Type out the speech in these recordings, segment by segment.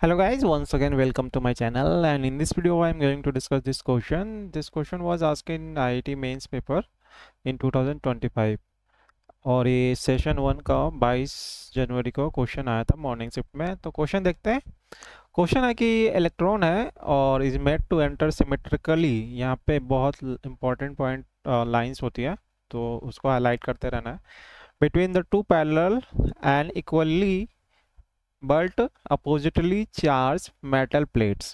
Hello guys, once again welcome to my channel, and in this video I am going to discuss this question. This question was asked in IIT mains paper in 2025 और ये session 1 का 22 जनवरी को question आया था morning shift में। तो question देखते हैं। क्वेश्चन है कि इलेक्ट्रॉन है और is made to enter symmetrically. यहाँ पे बहुत इंपॉर्टेंट पॉइंट लाइंस होती है तो उसको हाईलाइट करते रहना है। Between the two parallel and equally but oppositely charged metal plates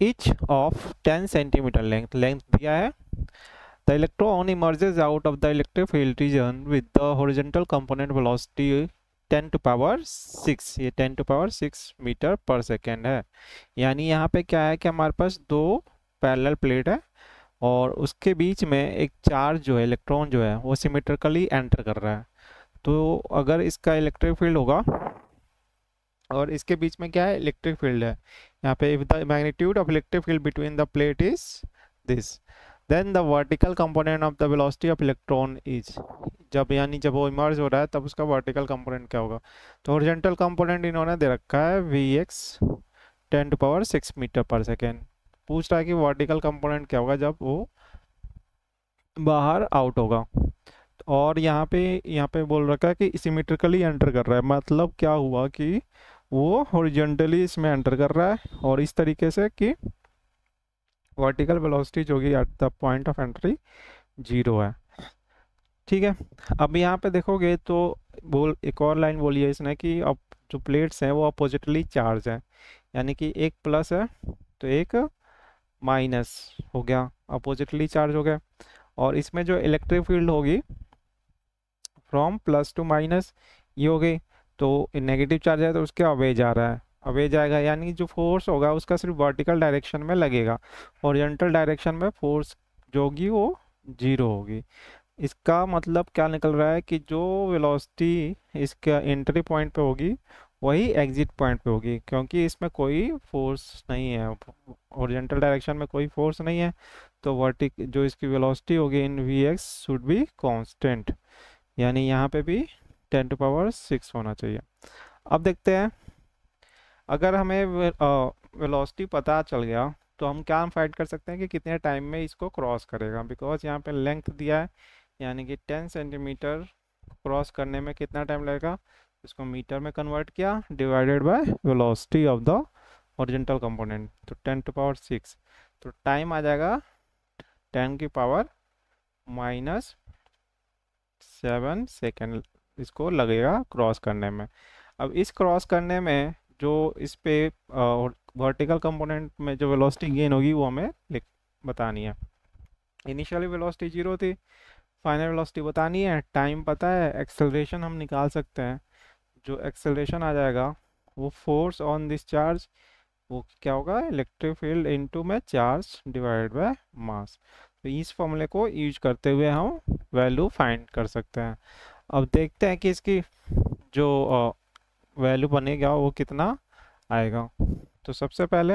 each of 10 centimeter length दिया है। The electron emerges out of the electric field region with the horizontal component velocity 10 to power 6। ये 10 to power 6 metre पर second है। यानी यहाँ पे क्या है कि हमारे पास दो पैरेलल प्लेट है और उसके बीच में एक चार्ज जो है, इलेक्ट्रॉन जो है वो सिमेट्रिकली एंटर कर रहा है। तो अगर इसका इलेक्ट्रिक फील्ड होगा और इसके बीच में क्या है, इलेक्ट्रिक फील्ड है। यहाँ पे if the magnitude of electric field between the plate is this, then the vertical component of the velocity of electron is, जब वो इमर्ज हो रहा है तब उसका वर्टिकल कंपोनेंट क्या होगा। तो हॉरिजॉन्टल कंपोनेंट इन्होंने दे रखा है Vx 10 to power 6 मीटर पर सेकेंड। पूछ रहा है कि वर्टिकल कंपोनेंट क्या होगा जब वो बाहर आउट होगा। और यहाँ पे बोल रखा है कि सिमेट्रिकली एंटर कर रहा है। मतलब क्या हुआ कि वो हॉरिजॉन्टली इसमें एंटर कर रहा है और इस तरीके से कि वर्टिकल वेलोसिटी जो कि at the point of entry 0 है। ठीक है, अब यहाँ पे देखोगे तो एक और लाइन बोली है इसने कि अब जो प्लेट्स हैं वो अपोजिटली चार्ज है, यानी कि एक प्लस है तो एक माइनस हो गया, अपोजिटली चार्ज हो गया। और इसमें जो इलेक्ट्रिक फील्ड होगी फ्रॉम प्लस टू माइनस ये हो गई, तो नेगेटिव चार्ज है तो उसके अवे जा रहा है, अवे जाएगा, यानी जो फोर्स होगा उसका सिर्फ वर्टिकल डायरेक्शन में लगेगा, ओरिएंटल डायरेक्शन में फोर्स जो होगी वो 0 होगी। इसका मतलब क्या निकल रहा है कि जो वेलोसिटी इसका एंट्री पॉइंट पे होगी वही एग्जिट पॉइंट पे होगी, क्योंकि इसमें कोई फोर्स नहीं है, ओरिएंटल डायरेक्शन में कोई फोर्स नहीं है। तो जो इसकी वेलोसिटी होगी इन Vx शुड बी कांस्टेंट, यानी यहाँ पे भी 10 to power 6 होना चाहिए। अब देखते हैं, अगर हमें वेलोसिटी पता चल गया तो हम क्या फाइंड कर सकते हैं कि कितने टाइम में इसको क्रॉस करेगा। बिकॉज यहाँ पे लेंथ दिया है, यानी कि 10 सेंटीमीटर क्रॉस करने में कितना टाइम लगेगा, इसको मीटर में कन्वर्ट किया divided by velocity of the horizontal component, तो 10 to power 6, तो टाइम आ जाएगा 10 की पावर -7 सेकेंड इसको लगेगा क्रॉस करने में। अब इस क्रॉस करने में जो इस पे वर्टिकल कंपोनेंट में जो वेलोसिटी गेन होगी वो हमें बतानी है। इनिशियली वेलोसिटी 0 थी, फाइनल वेलोसिटी बतानी है, टाइम पता है, एक्सेलरेशन हम निकाल सकते हैं। जो एक्सेलरेशन आ जाएगा वो फोर्स ऑन दिस चार्ज, वो क्या होगा, इलेक्ट्रिक फील्ड इनटू में चार्ज डिवाइडेड बाय मास। तो इस फॉर्मूले को यूज करते हुए हम वैल्यू फाइंड कर सकते हैं। अब देखते हैं कि इसकी जो वैल्यू बनेगा वो कितना आएगा। तो सबसे पहले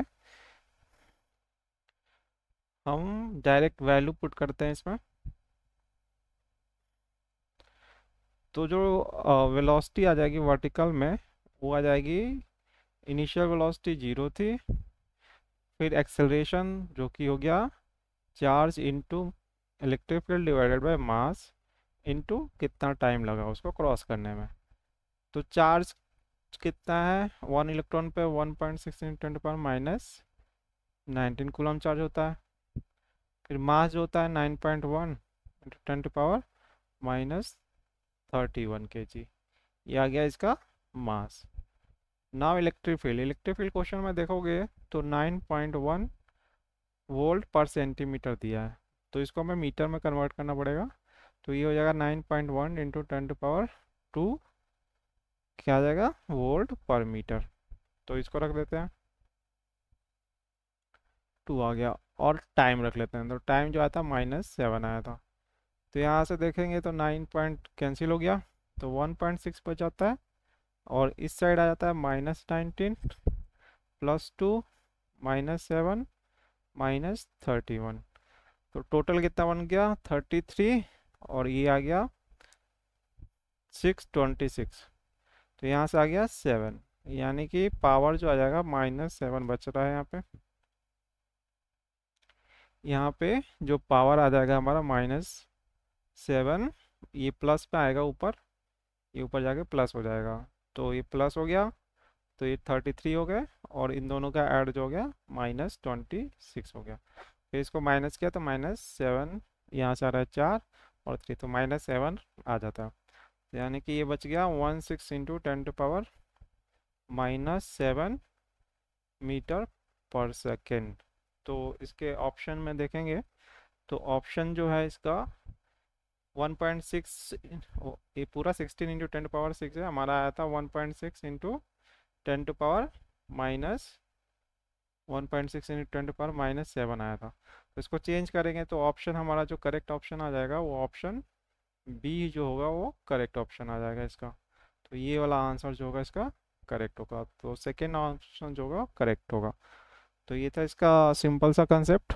हम डायरेक्ट वैल्यू पुट करते हैं इसमें। तो जो वेलोसिटी आ जाएगी वर्टिकल में वो आ जाएगी, इनिशियल वेलोसिटी 0 थी, फिर एक्सेलरेशन जो कि हो गया charge into electric field divided by mass into कितना टाइम लगा उसको क्रॉस करने में। तो चार्ज कितना है, 1 इलेक्ट्रॉन पे 1.6 × 10⁻19 कूलम चार्ज होता है। फिर मास जो होता है 9.1 × 10⁻31 kg, ये आ गया इसका मास। नाउ इलेक्ट्रिक फील्ड क्वेश्चन में देखोगे तो 9.1 वोल्ट पर सेंटीमीटर दिया है, तो इसको हमें मीटर में कन्वर्ट करना पड़ेगा। तो ये हो जाएगा 9.1 × 10⁻2 क्या आ जाएगा, वोल्ट पर मीटर। तो इसको रख देते हैं 2 आ गया, और टाइम रख लेते हैं। तो टाइम जो आया था -7 आया था। तो यहाँ से देखेंगे तो 9 पॉइंट कैंसिल हो गया, तो 1.6 बच जाता है, और इस साइड आ जाता है -19 +2 -7 -31, तो टोटल कितना बन गया 33, और ये आ गया 626, तो यहाँ से आ गया 7। यानी कि पावर जो आ जाएगा -7 बच रहा है यहाँ पे। यहाँ पे जो पावर आ जाएगा हमारा -7, ये प्लस पे आएगा ऊपर, ये ऊपर जाके प्लस हो जाएगा। तो ये प्लस हो गया, तो ये 33 हो गए, और इन दोनों का ऐड जो हो गया -26 हो गया। फिर इसको माइनस किया तो -7, यहाँ से आ रहा है 4 और 3, तो -7 आ जाता है। तो यानी कि ये बच गया 16 × 10⁻⁻7 मीटर पर सेकेंड। तो इसके ऑप्शन में देखेंगे तो ऑप्शन जो है इसका 1.6, ये पूरा 16 × 10⁻6 है, हमारा आया था 1.6 × 10⁻−1.6 × 10⁻7 आया था। तो इसको चेंज करेंगे तो ऑप्शन हमारा जो करेक्ट ऑप्शन आ जाएगा वो ऑप्शन बी जो होगा वो करेक्ट ऑप्शन आ जाएगा इसका। तो ये वाला आंसर जो होगा इसका करेक्ट होगा, तो सेकेंड ऑप्शन जो होगा करेक्ट होगा। तो ये था इसका सिंपल सा कंसेप्ट।